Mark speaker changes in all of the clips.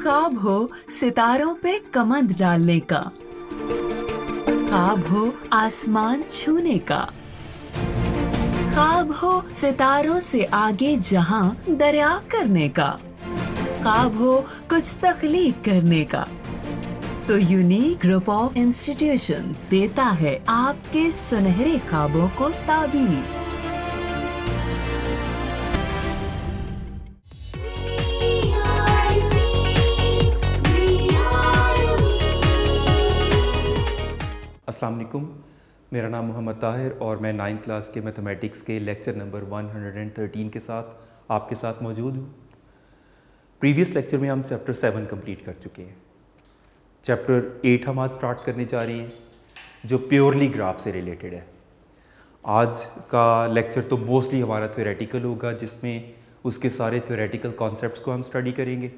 Speaker 1: ख्वाब हो सितारों पे कमंद डालने का, ख्वाब हो आसमान छूने का, ख्वाब हो सितारों से आगे जहां दरियाफ्त करने का, ख्वाब हो कुछ तख्लीक करने का। तो यूनिक ग्रुप ऑफ इंस्टीट्यूशंस देता है आपके सुनहरे ख्वाबों को ताबीर।
Speaker 2: अस्सलाम वालेकुम, मेरा नाम मोहम्मद ताहिर और मैं 9th क्लास के मैथमेटिक्स के लेक्चर नंबर 113 के साथ आपके साथ मौजूद हूँ। प्रीवियस लेक्चर में हम चैप्टर 7 कंप्लीट कर चुके हैं। चैप्टर 8 हम आज स्टार्ट करने जा रहे हैं जो प्योरली ग्राफ से रिलेटेड है। आज का लेक्चर तो मोस्टली हमारा थ्योरेटिकल होगा, जिसमें उसके सारे थ्योरेटिकल कॉन्सेप्ट्स को हम स्टडी करेंगे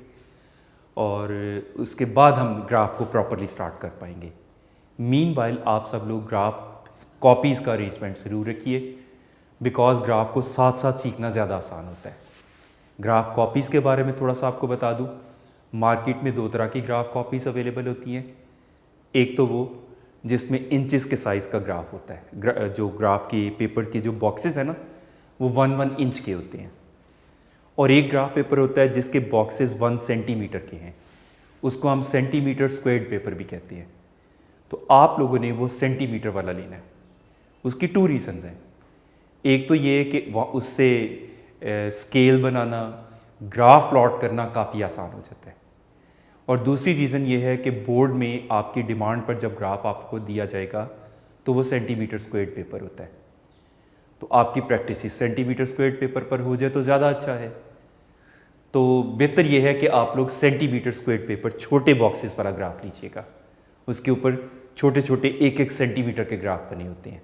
Speaker 2: और उसके बाद हम ग्राफ को प्रॉपरली स्टार्ट कर पाएंगे। मीनवाइल आप सब लोग ग्राफ कॉपीज़ का अरेंजमेंट ज़रूर रखिए, बिकॉज ग्राफ को साथ साथ सीखना ज़्यादा आसान होता है। ग्राफ कॉपीज़ के बारे में थोड़ा सा आपको बता दूं, मार्केट में 2 तरह की ग्राफ कॉपीज़ अवेलेबल होती हैं। एक तो वो जिसमें इंचेस के साइज़ का ग्राफ होता है, जो ग्राफ के पेपर के जो बॉक्सेस हैं ना, वो 1 इंच के होते हैं। और एक ग्राफ पेपर होता है जिसके बॉक्सेस 1 सेंटीमीटर के हैं, उसको हम सेंटीमीटर स्क्वायर्ड पेपर भी कहते हैं। तो आप लोगों ने वो सेंटीमीटर वाला लेना है। उसकी 2 रीज़न्स हैं। एक तो ये है कि उससे स्केल बनाना, ग्राफ प्लॉट करना काफ़ी आसान हो जाता है, और दूसरी रीज़न ये है कि बोर्ड में आपकी डिमांड पर जब ग्राफ आपको दिया जाएगा तो वो सेंटीमीटर स्क्वायर्ड पेपर होता है। तो आपकी प्रैक्टिस इस सेंटीमीटर स्क्वायर्ड पेपर पर हो जाए तो ज़्यादा अच्छा है। तो बेहतर ये है कि आप लोग सेंटीमीटर स्क्वायर्ड पेपर छोटे बॉक्सेस वाला ग्राफ लीजिएगा। उसके ऊपर छोटे छोटे 1-1 सेंटीमीटर के ग्राफ बने होते हैं।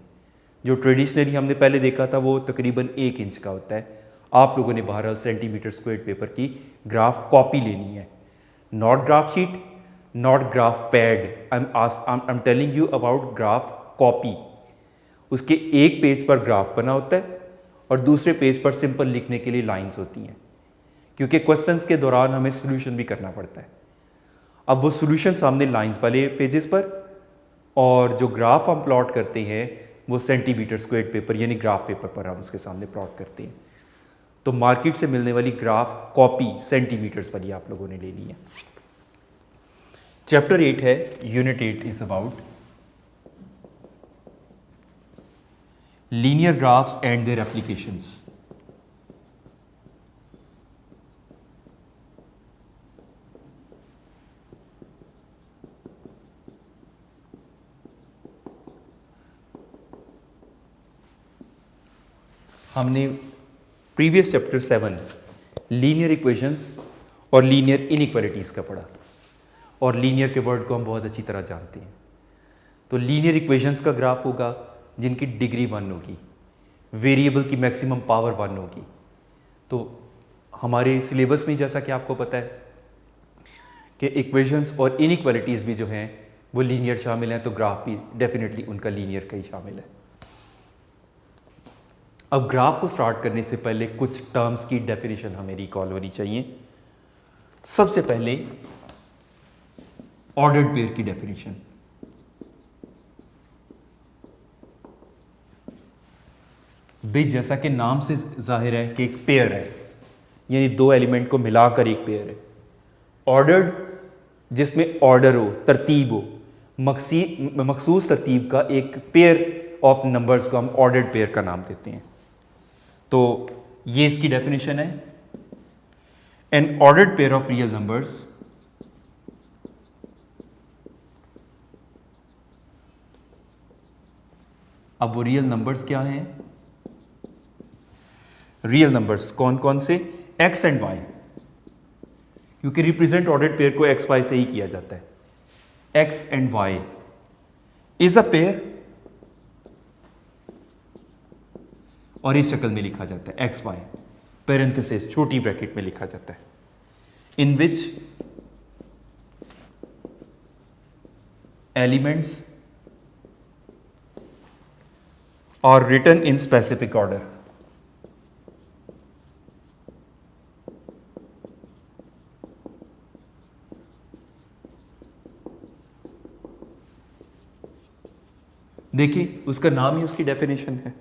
Speaker 2: जो ट्रेडिशनली हमने पहले देखा था वो तकरीबन 1 इंच का होता है। आप लोगों ने बहरहाल सेंटीमीटर स्क्वायर्ड पेपर की ग्राफ कॉपी लेनी है, not graph sheet, not graph pad. I am telling you about graph copy. उसके एक पेज पर ग्राफ बना होता है और दूसरे पेज पर सिंपल लिखने के लिए लाइन्स होती हैं, क्योंकि क्वेश्चंस के दौरान हमें सोल्यूशन भी करना पड़ता है। अब वो सोल्यूशन सामने लाइन्स वाले पेजेस पर, और जो ग्राफ हम प्लॉट करते हैं वो सेंटीमीटर स्क्वायर्ड पेपर यानी ग्राफ पेपर पर हम उसके सामने प्लॉट करते हैं। तो मार्केट से मिलने वाली ग्राफ कॉपी सेंटीमीटर्स वाली आप लोगों ने लेनी है। चैप्टर 8 है, unit 8 is about linear graphs and their applications. हमने प्रीवियस चैप्टर 7 लीनियर इक्वेशंस और लीनियर इनइक्वालिटीज़ का पढ़ा, और लीनियर के वर्ड को हम बहुत अच्छी तरह जानते हैं। तो लीनियर इक्वेशंस का ग्राफ होगा जिनकी डिग्री 1 होगी, वेरिएबल की मैक्सिमम पावर 1 होगी। तो हमारे सिलेबस में जैसा कि आपको पता है कि इक्वेशंस और इनइक्वालिटीज़ भी जो हैं वो लीनियर शामिल हैं, तो ग्राफ भी डेफिनेटली उनका लीनियर का ही शामिल है। अब ग्राफ को स्टार्ट करने से पहले कुछ टर्म्स की डेफिनेशन हमें रिकॉल होनी चाहिए। सबसे पहले ऑर्डर्ड पेयर की डेफिनेशन। भाई जैसा कि नाम से जाहिर है कि एक पेयर है, यानी 2 एलिमेंट को मिलाकर एक पेयर है। ऑर्डर्ड जिसमें ऑर्डर हो, तरतीब हो, मखसूस तरतीब का एक पेयर ऑफ नंबर्स को हम ऑर्डर्ड पेयर का नाम देते हैं। तो ये इसकी डेफिनेशन है, N ordered pair of real numbers अब वो रियल नंबर्स क्या हैं? रियल नंबर्स कौन कौन से? एक्स एंड वाई, क्योंकि रिप्रेजेंट ऑर्डर्ड पेयर को एक्स वाई से ही किया जाता है। X and y is a pair, और इस शक्ल में लिखा जाता है एक्स वाई पेरेंथेसिस छोटी ब्रैकेट में लिखा जाता है, in which elements are written in specific order. देखिए उसका नाम ही उसकी डेफिनेशन है।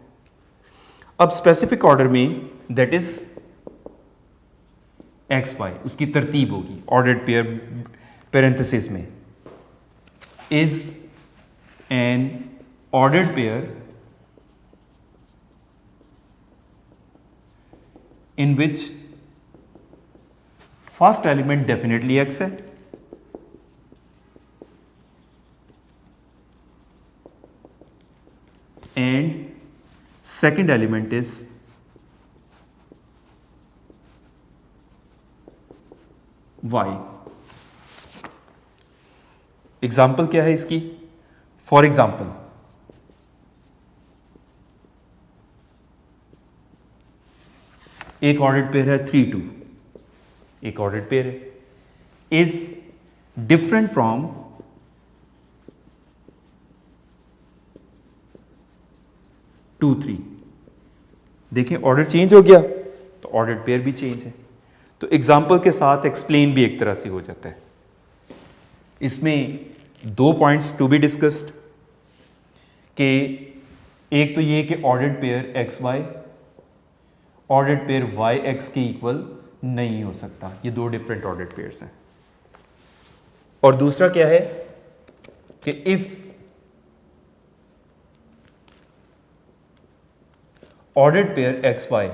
Speaker 2: अब स्पेसिफिक ऑर्डर में दैट इज एक्स वाई, उसकी तरतीब होगी ऑर्डर्ड पेयर पेरेंथेसिस में, is an ordered pair in which first element definitely x है and second element is y। Example क्या है इसकी? फॉर एग्जाम्पल एक ऑर्डर्ड पेयर है 3 2, एक ऑर्डर्ड पेयर है इज डिफरेंट फ्रॉम 2 3। देखें ऑर्डर चेंज हो गया तो ऑर्डर्ड पेयर भी चेंज है। तो एग्जाम्पल के साथ एक्सप्लेन भी एक तरह से हो जाता है। इसमें 2 पॉइंट्स टू बी डिस्कस्ड कि एक तो ये कि ordered pair x y ordered pair y x के इक्वल नहीं हो सकता, ये 2 डिफरेंट ऑर्डर्ड पेयर्स हैं। और दूसरा क्या है कि if ordered pair x y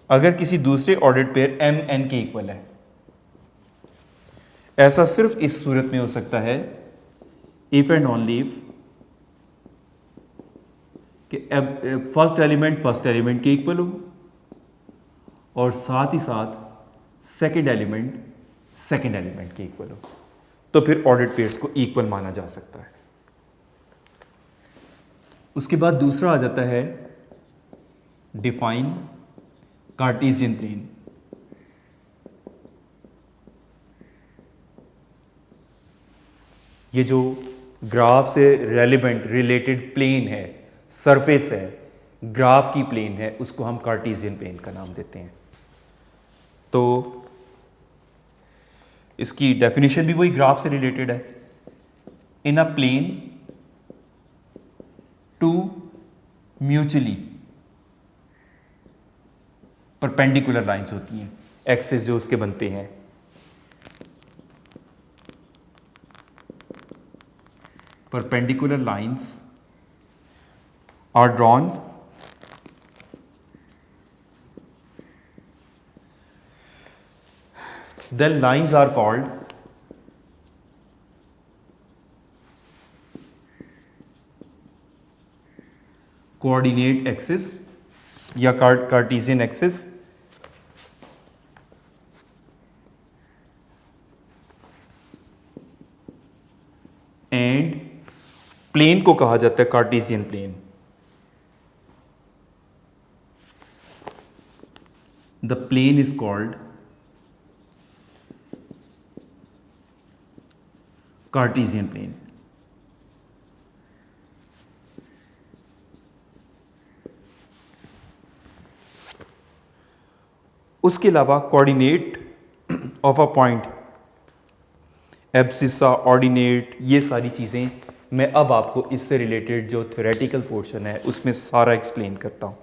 Speaker 2: अगर किसी दूसरे ऑर्डर्ड पेयर एम एन के इक्वल है, ऐसा सिर्फ इस सूरत में हो सकता है इफ एंड ओनली इफ कि फर्स्ट एलिमेंट के इक्वल हो और साथ ही साथ सेकंड एलिमेंट के इक्वल हो, तो फिर ऑर्डर्ड पेयर्स को इक्वल माना जा सकता है। उसके बाद दूसरा आ जाता है डिफाइन कार्टेशियन प्लेन। ये जो ग्राफ से रिलेटेड प्लेन है, सरफेस है, ग्राफ की प्लेन है, उसको हम कार्टेशियन प्लेन का नाम देते हैं। तो इसकी डेफिनेशन भी वही ग्राफ से रिलेटेड है। In a plane two mutually perpendicular lines होती हैं, एक्सिस जो उसके बनते हैं, perpendicular lines are drawn then lines are called coordinate axis या कार्टेशियन एक्सिस। एंड प्लेन को कहा जाता है Cartesian plane. The plane is called Cartesian plane. उसके अलावा coordinate of a point, abscissa, ordinate, ये सारी चीज़ें मैं अब आपको इससे रिलेटेड जो थ्योरेटिकल पोर्शन है उसमें सारा एक्सप्लेन करता हूँ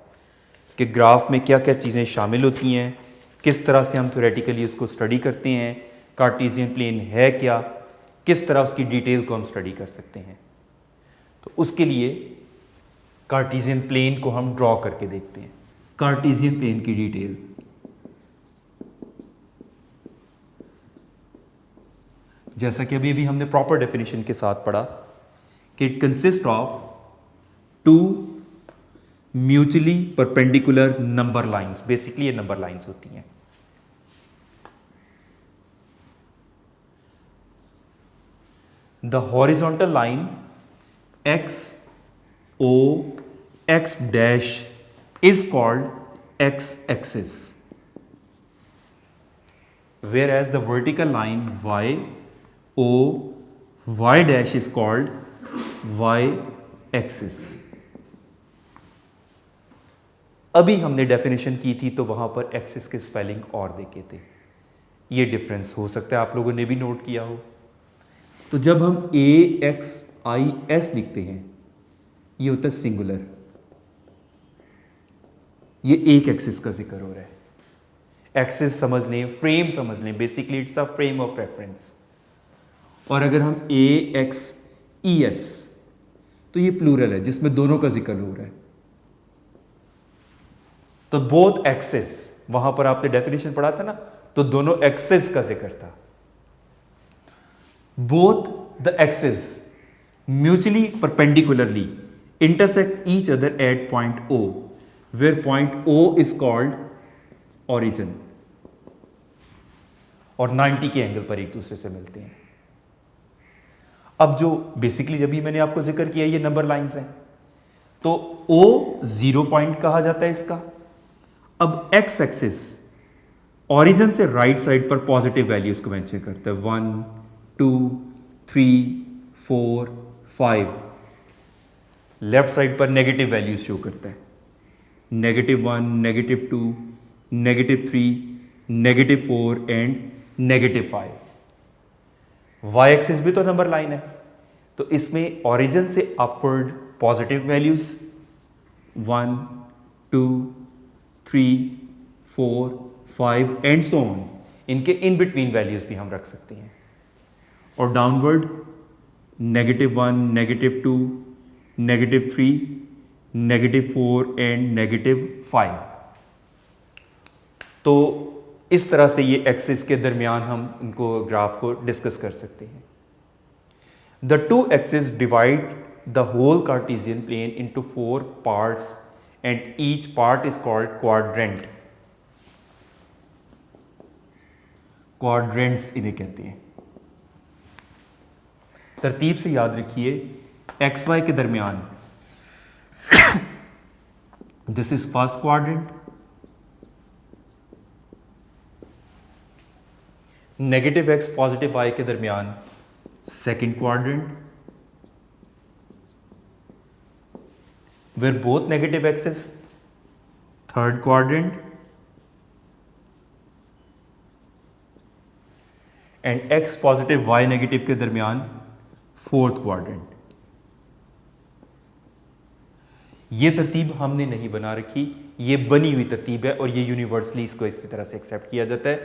Speaker 2: कि ग्राफ में क्या क्या चीज़ें शामिल होती हैं, किस तरह से हम थ्योरेटिकली उसको स्टडी करते हैं, कार्टेशियन प्लेन है क्या, किस तरह उसकी डिटेल को हम स्टडी कर सकते हैं। तो उसके लिए कार्टेशियन प्लेन को हम ड्रॉ करके देखते हैं। कार्टेशियन प्लेन की डिटेल, जैसा कि अभी हमने प्रॉपर डेफिनेशन के साथ पढ़ा कि it consist of 2 mutually perpendicular number lines. Basically ये नंबर लाइंस होती हैं। The horizontal line x o x dash is called x axis, whereas the vertical line y o y dash is called y axis। अभी हमने definition की थी तो वहां पर एक्सिस के स्पेलिंग और देखे थे। ये डिफरेंस हो सकता है आप लोगों ने भी नोट किया हो। तो जब हम AXIS लिखते हैं ये होता है सिंगुलर, ये एक एक्सिस का जिक्र हो रहा है। एक्सिस समझ लें, फ्रेम समझ लें, basically it's a frame of reference. और अगर हम AXES, तो ये प्लूरल है जिसमें दोनों का जिक्र हो रहा है। तो बोथ एक्सिस, वहां पर आपने डेफिनेशन पढ़ा था ना, तो दोनों एक्सिस का जिक्र था। Both the axis mutually perpendicularly intersect each other at point O, where point O is called origin, और 90 के एंगल पर एक दूसरे से मिलते हैं। अब जो बेसिकली जब भी मैंने आपको जिक्र किया ये नंबर लाइंस हैं, तो O 0 पॉइंट कहा जाता है इसका। अब एक्स एक्सिस ऑरिजिन से राइट साइड पर पॉजिटिव वैल्यूज को मेंशन करता है, 1 2 3 4 5। लेफ्ट साइड पर नेगेटिव वैल्यूज शो करता है, -1 -2 -3 -4 एंड -5। वाई एक्सिस भी तो नंबर लाइन है, तो इसमें ऑरिजिन से upward positive values 1 2 3 4 5 and so on, इनके इन बिटवीन वैल्यूज भी हम रख सकते हैं। और डाउनवर्ड -1 -2 -3 -4 एंड -5। तो इस तरह से ये एक्सिस के दरमियान हम इनको ग्राफ को डिस्कस कर सकते हैं। The two axis divide the whole Cartesian plane into 4 parts and each part is called quadrant. Quadrants इन्हें कहते हैं। तरतीब से याद रखिए, एक्स वाई के दरमियान this is first quadrant, negative x positive y के दरमियान second quadrant, where both negative axes third quadrant and x positive y negative के दरमियान फोर्थ क्वाड्रेंट। ये तरतीब हमने नहीं बना रखी, ये बनी हुई तरतीब है और ये यूनिवर्सली इसको इसी तरह से एक्सेप्ट किया जाता है।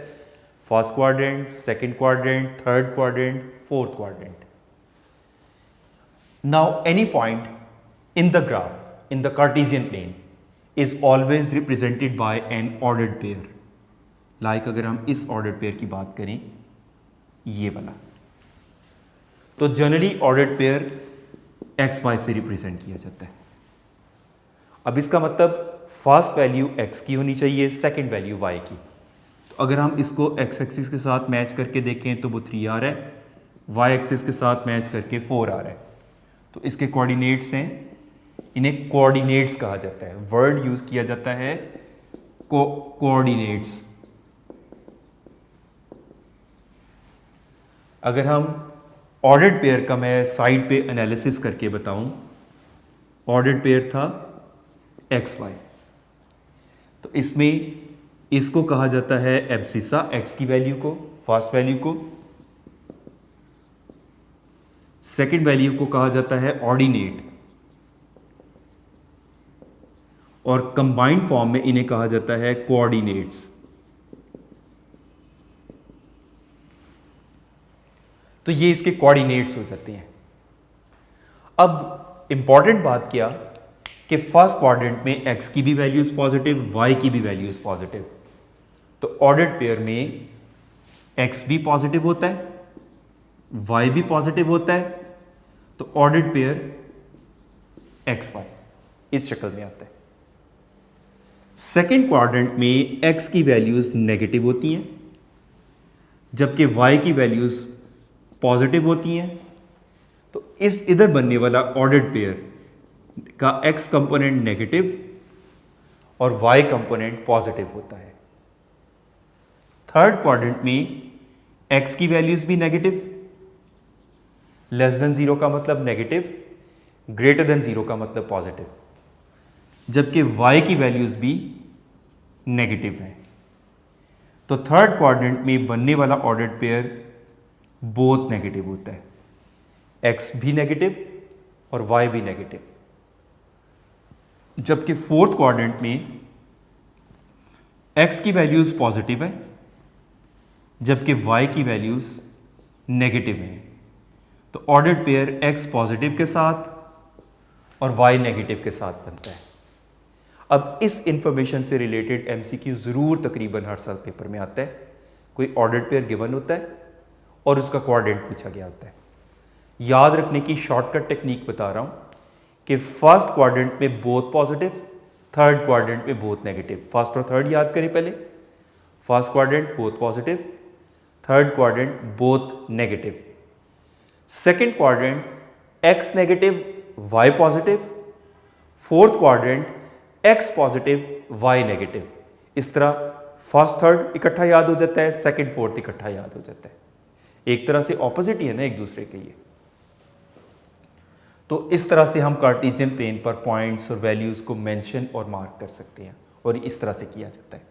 Speaker 2: First quadrant, second quadrant, third quadrant, fourth quadrant. Now any point in the graph in the Cartesian plane is always represented by an ordered pair. Like अगर हम इस ऑर्डर्ड पेयर की बात करें, ये वाला, तो generally ordered pair x y से रिप्रेजेंट किया जाता है। अब इसका मतलब फर्स्ट वैल्यू x की होनी चाहिए, सेकंड वैल्यू y की। तो अगर हम इसको x एक्सिस के साथ मैच करके देखें तो वो 3 आ रहा है, y एक्सिस के साथ मैच करके 4 आ रहा है। तो इसके कोऑर्डिनेट्स हैं, इन्हें कोऑर्डिनेट्स कहा जाता है। वर्ड यूज किया जाता है कोऑर्डिनेट्स। अगर हम ऑर्डर्ड पेयर का मैं साइड पे एनालिसिस करके बताऊं, ऑर्डर्ड पेयर था एक्स वाई, तो इसमें इसको कहा जाता है एब्सिसा, एक्स की वैल्यू को, फर्स्ट वैल्यू को। सेकंड वैल्यू को कहा जाता है ऑर्डिनेट, और कंबाइंड फॉर्म में इन्हें कहा जाता है कोऑर्डिनेट्स। तो ये इसके कोऑर्डिनेट्स हो जाते हैं। अब इंपॉर्टेंट बात क्या कि फर्स्ट क्वाड्रेंट में x की भी वैल्यूज पॉजिटिव, y की भी वैल्यूज पॉजिटिव। तो ऑर्डर्ड पेयर में x भी पॉजिटिव होता है, y भी पॉजिटिव होता है, तो ऑर्डर्ड पेयर एक्स वाई इस शक्ल में आता है। सेकेंड क्वाड्रेंट में x की वैल्यूज नेगेटिव होती हैं, जबकि y की वैल्यूज पॉजिटिव होती हैं। तो इस इधर बनने वाला ऑर्डर्ड पेयर का x कंपोनेंट नेगेटिव और y कंपोनेंट पॉजिटिव होता है। थर्ड क्वाड्रेंट में x की वैल्यूज भी नेगेटिव, लेस देन 0 का मतलब नेगेटिव, ग्रेटर देन 0 का मतलब पॉजिटिव, जबकि y की वैल्यूज भी नेगेटिव हैं। तो थर्ड क्वाड्रेंट में बनने वाला ऑर्डर्ड पेयर बोथ नेगेटिव होता है, x भी नेगेटिव और y भी नेगेटिव। जबकि फोर्थ क्वाड्रेंट में x की वैल्यूज पॉजिटिव है जबकि y की वैल्यूज नेगेटिव हैं। तो ऑर्डर्ड पेयर x पॉजिटिव के साथ और y नेगेटिव के साथ बनता है। अब इस इंफॉर्मेशन से रिलेटेड एमसीक्यू ज़रूर तकरीबन हर साल पेपर में आता है। कोई ऑर्डर्ड पेयर गिवन होता है और उसका क्वाड्रेंट पूछा गया होता है। याद रखने की शॉर्टकट टेक्निक बता रहा हूँ कि फर्स्ट क्वाड्रेंट में बोथ पॉजिटिव, थर्ड क्वाड्रेंट में बोथ नेगेटिव। फर्स्ट और थर्ड याद करें पहले। First quadrant both positive, third quadrant both negative. Second quadrant x negative y positive, fourth quadrant x positive y negative. इस तरह फर्स्ट थर्ड इकट्ठा याद हो जाता है, सेकेंड फोर्थ इकट्ठा याद हो जाता है। एक तरह से ऑपोजिट ही है ना एक दूसरे के ये। तो इस तरह से हम कार्टेशियन प्लेन पर पॉइंट्स और वैल्यूज को मेंशन और मार्क कर सकते हैं और इस तरह से किया जाता है।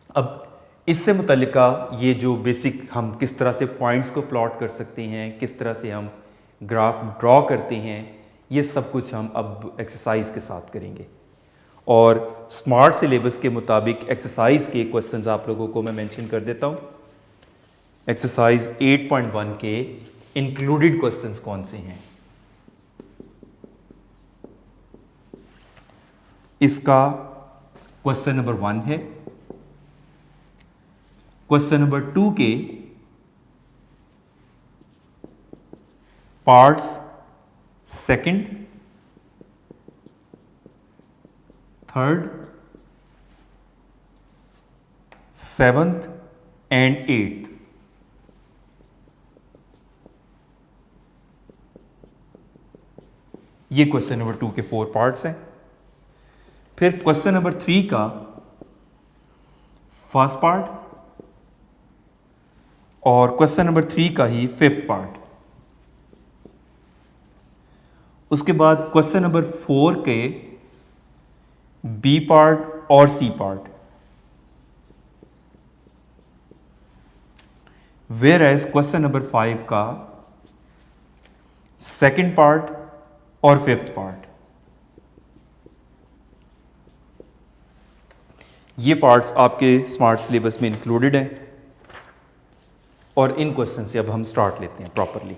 Speaker 2: अब इससे मुतल्लिका ये जो बेसिक हम किस तरह से पॉइंट्स को प्लॉट कर सकते हैं, किस तरह से हम ग्राफ ड्रॉ करते हैं, ये सब कुछ हम अब एक्सरसाइज के साथ करेंगे। और स्मार्ट सिलेबस के मुताबिक एक्सरसाइज के क्वेश्चंस आप लोगों को मैं मेंशन कर देता हूँ। एक्सरसाइज 8.1 के इंक्लूडेड क्वेश्चंस कौन से हैं। इसका क्वेश्चन नंबर 1 है। क्वेश्चन नंबर 2 के parts second, third, seventh and eighth. ये क्वेश्चन नंबर 2 के 4 पार्ट्स हैं। फिर क्वेश्चन नंबर 3 का फर्स्ट पार्ट और क्वेश्चन नंबर 3 का ही 5th पार्ट। उसके बाद क्वेश्चन नंबर 4 के बी पार्ट और C part. Whereas question number 5 का सेकंड पार्ट और 5th पार्ट। ये पार्ट्स आपके स्मार्ट सिलेबस में इंक्लूडेड हैं और इन क्वेश्चन से अब हम स्टार्ट लेते हैं प्रॉपरली।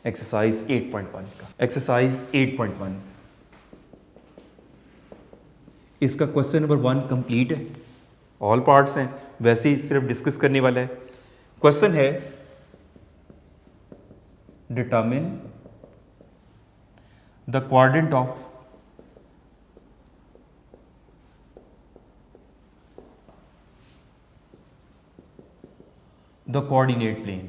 Speaker 2: एक्सरसाइज 8.1 का एक्सरसाइज 8.1 इसका क्वेश्चन नंबर 1 कंप्लीट है, ऑल पार्ट्स हैं, वैसे ही सिर्फ डिस्कस करने वाला है। क्वेश्चन है determine the quadrant of the coordinate plane.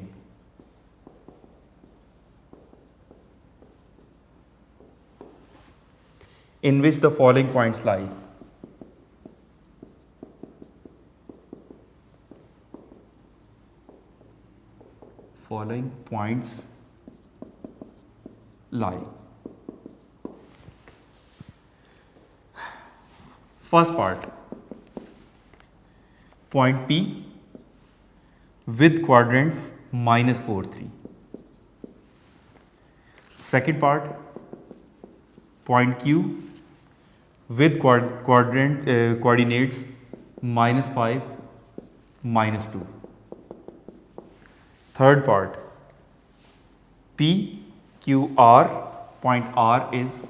Speaker 2: In which the following points lie. Following points lie. First part, point P with quadrants -4, 3. Second part, point Q with coordinates -5, -2. Third part, P Q R, point R is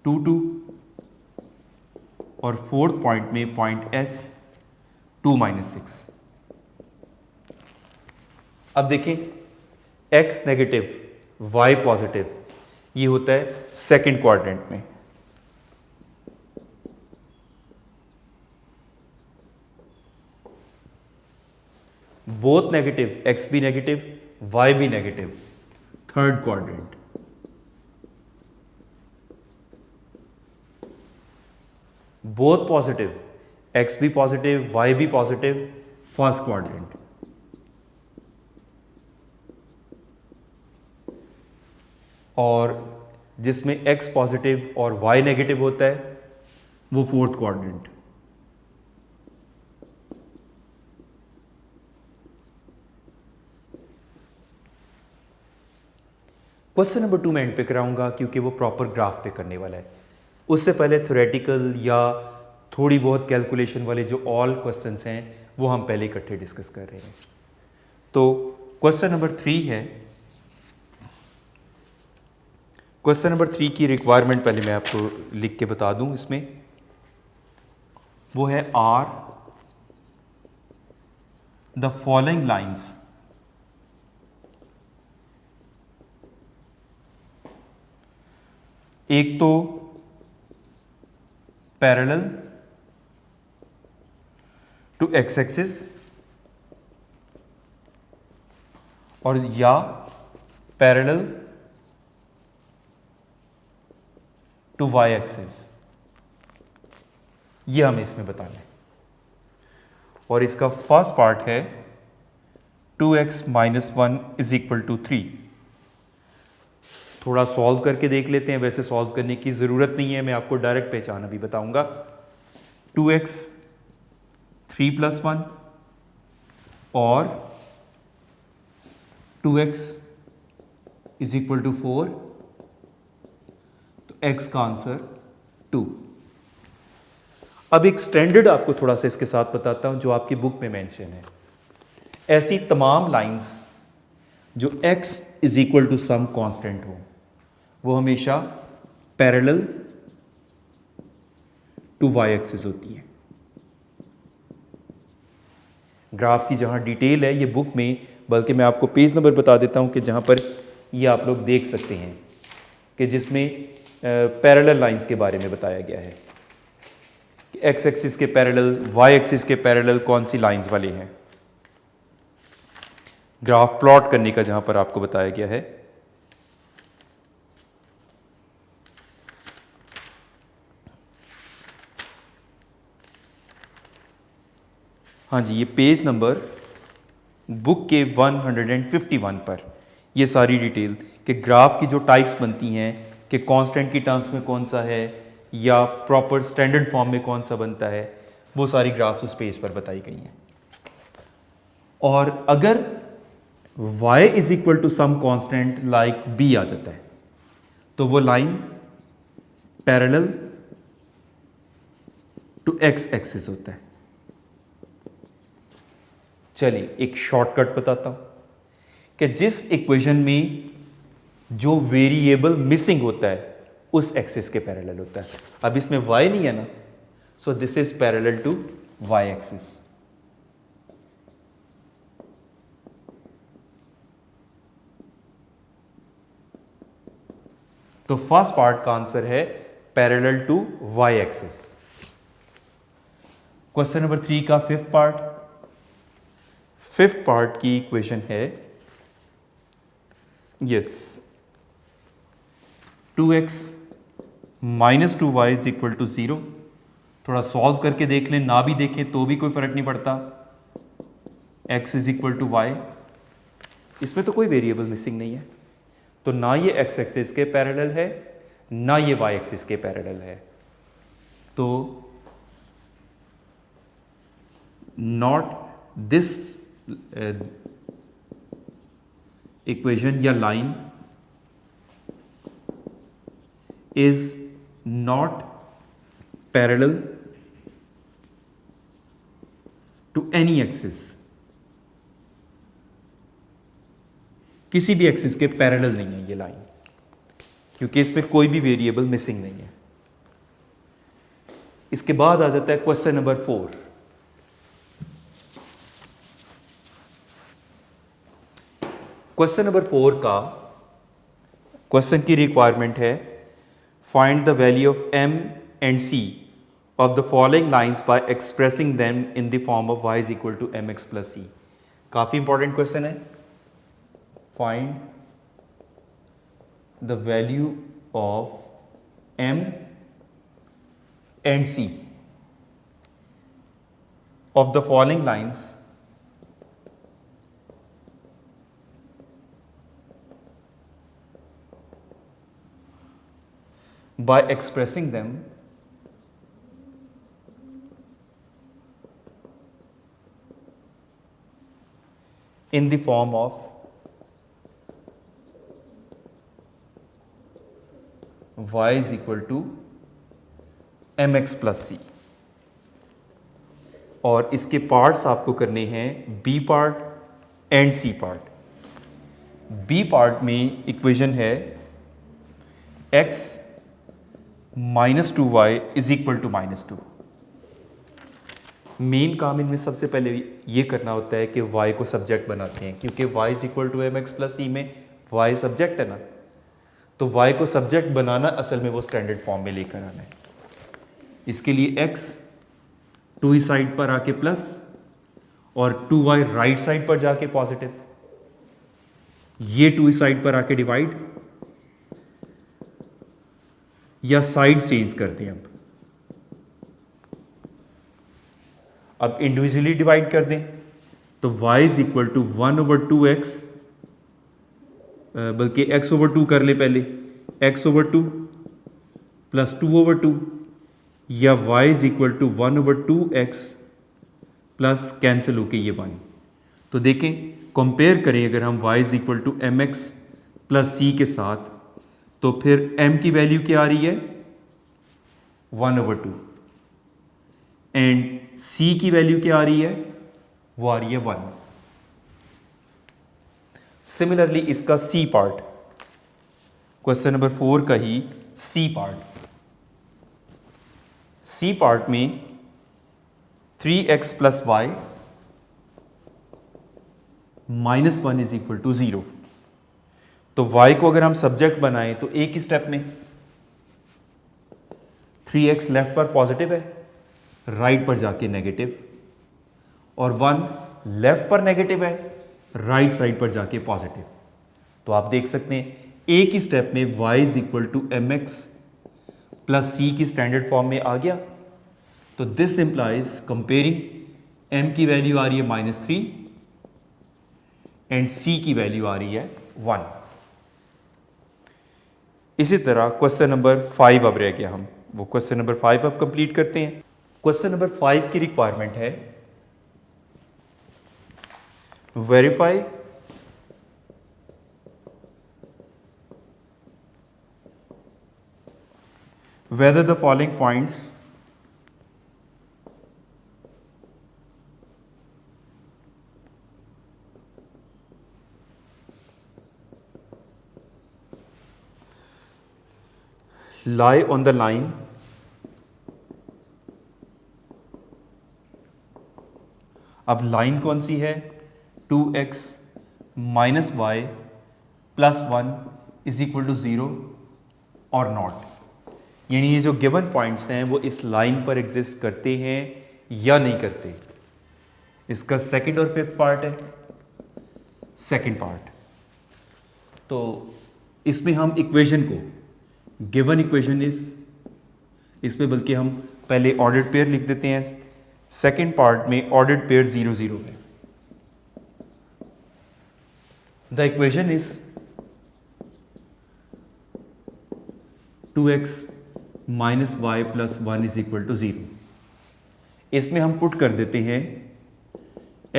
Speaker 2: 2, 2 और fourth point में point S 2, -6। अब देखें x negative y positive, ये होता है second quadrant में। Both negative, x भी negative y भी negative, third quadrant. Both positive, x भी पॉजिटिव y भी पॉजिटिव, फर्स्ट क्वाड्रेंट। और जिसमें x पॉजिटिव और y नेगेटिव होता है वो फोर्थ क्वाड्रेंट। क्वेश्चन नंबर 2 मैं एंड पे कराऊंगा क्योंकि वो प्रॉपर ग्राफ पे करने वाला है। उससे पहले थ्योरेटिकल या थोड़ी बहुत कैलकुलेशन वाले जो ऑल क्वेश्चंस हैं वो हम पहले इकट्ठे डिस्कस कर रहे हैं। तो क्वेश्चन नंबर 3 है। क्वेश्चन नंबर 3 की रिक्वायरमेंट पहले मैं आपको लिख के बता दूं। इसमें वो है आर द फॉलोइंग लाइंस एक तो पैरेलल टू एक्स एक्सिस और या पैरेलल टू वाई एक्सिस, ये हमें इसमें बताना है। और इसका फर्स्ट पार्ट है 2x - 1 = 3। थोड़ा सॉल्व करके देख लेते हैं। वैसे सॉल्व करने की ज़रूरत नहीं है, मैं आपको डायरेक्ट पहचान अभी बताऊंगा। 2x 3 + 1 और 2x = 4, तो x का आंसर 2। अब एक स्टैंडर्ड आपको थोड़ा सा इसके साथ बताता हूं जो आपकी बुक में मेंशन है। ऐसी तमाम लाइंस जो x = सम कांस्टेंट हो वो हमेशा पैरेलल टू y एक्सिस होती है। ग्राफ की जहां डिटेल है ये बुक में, बल्कि मैं आपको पेज नंबर बता देता हूं कि जहां पर ये आप लोग देख सकते हैं कि जिसमें पैरेलल लाइंस के बारे में बताया गया है कि एक्स एक्सिस के पैरेलल, वाई एक्सिस के पैरेलल कौन सी लाइंस वाले हैं। ग्राफ प्लॉट करने का जहां पर आपको बताया गया है। हाँ जी, ये पेज नंबर बुक के 151 पर ये सारी डिटेल कि ग्राफ की जो टाइप्स बनती हैं कि कांस्टेंट की टर्म्स में कौन सा है या प्रॉपर स्टैंडर्ड फॉर्म में कौन सा बनता है, वो सारी ग्राफ्स उस पेज पर बताई गई हैं। और अगर y = some constant like b आ जाता है तो वो line parallel to x axis होता है। चलिए एक शॉर्टकट बताता हूं कि जिस इक्वेशन में जो वेरिएबल मिसिंग होता है उस एक्सिस के पैरेलल होता है। अब इसमें y नहीं है ना, so this is parallel to y axis. तो फर्स्ट पार्ट का आंसर है parallel to y axis. Question number 3 का फिफ्थ पार्ट की इक्वेशन है यस 2x - 2y = 0। थोड़ा सॉल्व करके देख लें, ना भी देखें तो भी कोई फर्क नहीं पड़ता। x = y, इसमें तो कोई वेरिएबल मिसिंग नहीं है, तो ना ये x एक्सिस के पैरेलल है ना ये y एक्सिस के पैरेलल है। तो नॉट दिस इक्वेशन या line is not parallel to any axis. किसी भी एक्सिस के पैरेलल नहीं है ये लाइन, क्योंकि इसमें कोई भी वेरिएबल मिसिंग नहीं है। इसके बाद आ जाता है क्वेश्चन नंबर 4। क्वेश्चन नंबर 4 का क्वेश्चन की रिक्वायरमेंट है find the value of m and c of the following lines by expressing them in the form of y = mx + c। काफी इंपॉर्टेंट क्वेश्चन है। Find the value of m and c of the following lines by expressing them in the form of y is equal to m x plus c, और इसके parts आपको करने हैं B part and C part. B part में equation है x minus two y is equal to minus two. Main काम इनमें सबसे पहले ये करना होता है कि y को सब्जेक्ट बनाते हैं, क्योंकि y is equal to m x plus c में y सब्जेक्ट है ना, तो y को सब्जेक्ट बनाना असल में वो स्टैंडर्ड फॉर्म में लेकर आना है। इसके लिए x टू ही साइड पर आके प्लस और 2y राइट साइड पर जाके पॉजिटिव, ये टू ही साइड पर आके डिवाइड, या साइड चेंज करते हैं। अब इंडिविजुअली डिवाइड कर दें तो y is equal to 1/2x, बल्कि x/2 कर ले पहले, x/2 प्लस 2/2, या y is equal to 1/2x plus cancel होके ये 1। तो देखें, कंपेयर करें अगर हम y is equal to m x plus c के साथ, तो फिर m की वैल्यू क्या आ रही है 1/2, एंड c की वैल्यू क्या आ रही है, वो आ रही है 1। सिमिलरली इसका c पार्ट, क्वेश्चन नंबर 4 का ही c पार्ट में 3x plus y minus 1 is equal to 0। तो y को अगर हम सब्जेक्ट बनाएं तो एक ही स्टेप में 3x लेफ्ट पर पॉजिटिव है, राइट पर जाके नेगेटिव, और 1 लेफ्ट पर नेगेटिव है, राइट साइड पर जाके पॉजिटिव। तो आप देख सकते हैं एक ही स्टेप में y is equal to m x plus c की स्टैंडर्ड फॉर्म में आ गया। तो दिस इंप्लाइज कंपेयरिंग m की वैल्यू आ रही है -3 एंड c की वैल्यू आ रही है 1। इसी तरह क्वेश्चन नंबर 5 अब रह गया, हम वो क्वेश्चन नंबर 5 अब कंप्लीट करते हैं। क्वेश्चन नंबर 5 की रिक्वायरमेंट है verify whether the following points lie on the line अब लाइन कौन सी है, 2x minus y plus 1 is equal to 0 और नॉट, यानी ये जो गिवन पॉइंट्स हैं वो इस लाइन पर एग्जिस्ट करते हैं या नहीं करते। इसका सेकंड और फिफ्थ पार्ट है। सेकंड पार्ट तो इसमें हम इक्वेशन को, गिवन इक्वेशन इसमें बल्कि हम पहले ऑर्डर्ड पेयर लिख देते हैं। सेकंड पार्ट में ऑर्डर्ड पेयर 0 0 है। The equation is 2x minus y plus 1 is equal to 0। इसमें हम पुट कर देते हैं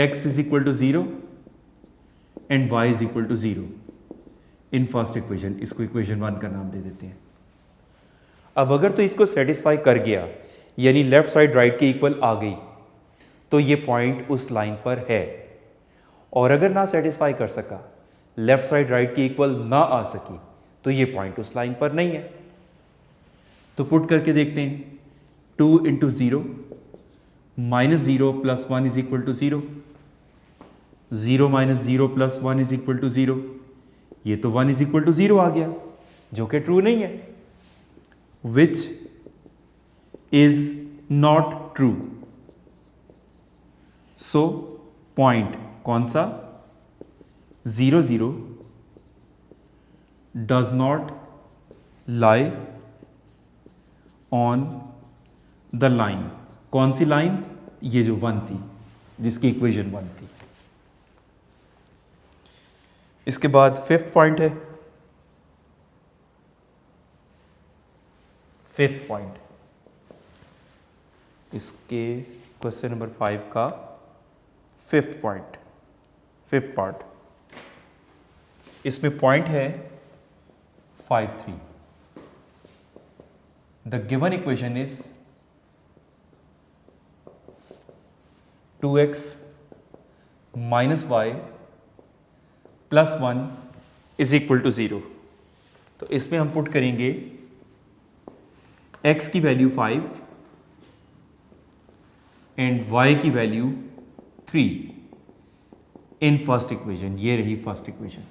Speaker 2: x is equal to 0 and y is equal to 0 in first equation. इसको इक्वेशन 1 का नाम दे देते हैं। अब अगर तो इसको सेटिस्फाई कर गया, यानी लेफ्ट साइड राइट के इक्वल आ गई, तो ये पॉइंट उस लाइन पर है। और अगर ना सेटिस्फाई कर सका, लेफ्ट साइड राइट के इक्वल ना आ सकी, तो ये पॉइंट उस लाइन पर नहीं है। तो पुट करके देखते हैं, 2 into 0 minus 0 plus 1 is equal to 0, 0 minus 0 plus 1 is equal to 0। ये तो 1 इज इक्वल टू 0 आ गया, जो कि ट्रू नहीं है, which is not true. So point कौन सा, 0 0 does not lie on the line. कौन सी लाइन, ये जो 1 थी, जिसकी इक्वेशन 1 थी। इसके बाद फिफ्थ पॉइंट है, फिफ्थ पॉइंट इसके क्वेश्चन नंबर 5 का फिफ्थ पॉइंट, फिफ्थ पार्ट। इसमें पॉइंट है 5 3। The given equation is 2x minus y plus 1 is equal to 0। तो इसमें हम पुट करेंगे x की वैल्यू 5 एंड y की वैल्यू 3 इन फर्स्ट इक्वेशन। ये रही फर्स्ट इक्वेशन,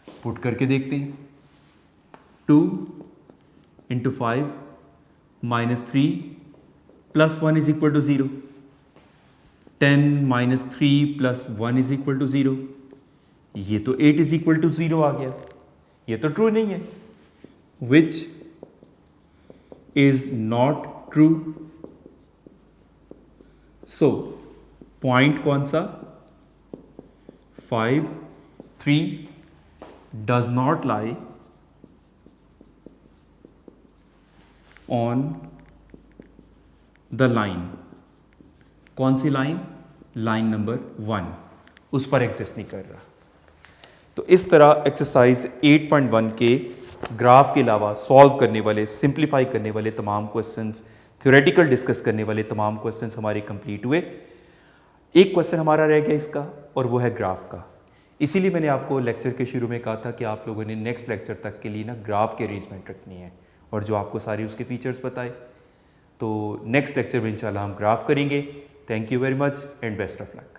Speaker 2: पुट करके देखते हैं। 2 into 5 minus 3 plus 1 is equal to 0। 10 minus 3 plus 1 is equal to 0। ये तो 8 इज इक्वल टू 0 आ गया। ये तो ट्रू नहीं है, which is not true. So point कौन सा? 5, 3 does not lie on the line. कौन सी लाइन? लाइन नंबर 1, उस पर एग्जिस्ट नहीं कर रहा। तो इस तरह एक्सरसाइज 8.1 के ग्राफ के अलावा सॉल्व करने वाले, सिंप्लीफाई करने वाले तमाम क्वेश्चंस, थ्योरेटिकल डिस्कस करने वाले तमाम क्वेश्चंस हमारे कंप्लीट हुए। एक क्वेश्चन हमारा रह गया इसका, और वो है ग्राफ का। इसीलिए मैंने आपको लेक्चर के शुरू में कहा था कि आप लोगों ने नेक्स्ट लेक्चर तक के लिए ना ग्राफ की अरेंजमेंट रखनी है, और जो आपको सारी उसके फीचर्स बताए। तो नेक्स्ट लेक्चर में इंशाल्लाह हम ग्राफ करेंगे। Thank you very much and best of luck.